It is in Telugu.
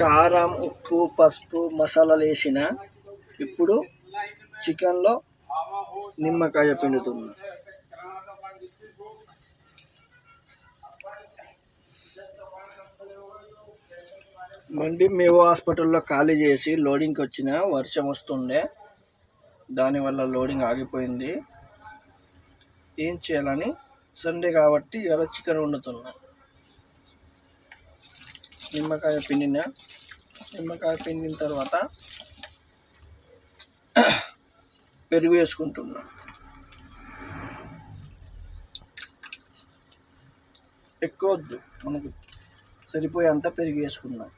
కారం, ఉప్పు, పసుపు, మసాలాలు వేసిన. ఇప్పుడు చికెన్లో నిమ్మకాయ పిండుతున్నా. బండి మేవో హాస్పిటల్లో ఖాళీ చేసి లోడింగ్కి వచ్చిన. వర్షం వస్తుండే, దానివల్ల లోడింగ్ ఆగిపోయింది. ఏం చేయాలని, సండే కాబట్టి ఇలా చికెన్ వండుతున్నా. నిమ్మకాయ పిండిన తర్వాత పెరుగు వేసుకుంటున్నా. ఎక్కువ వద్దు, మనకు సరిపోయేంత పెరుగు వేసుకున్నాం.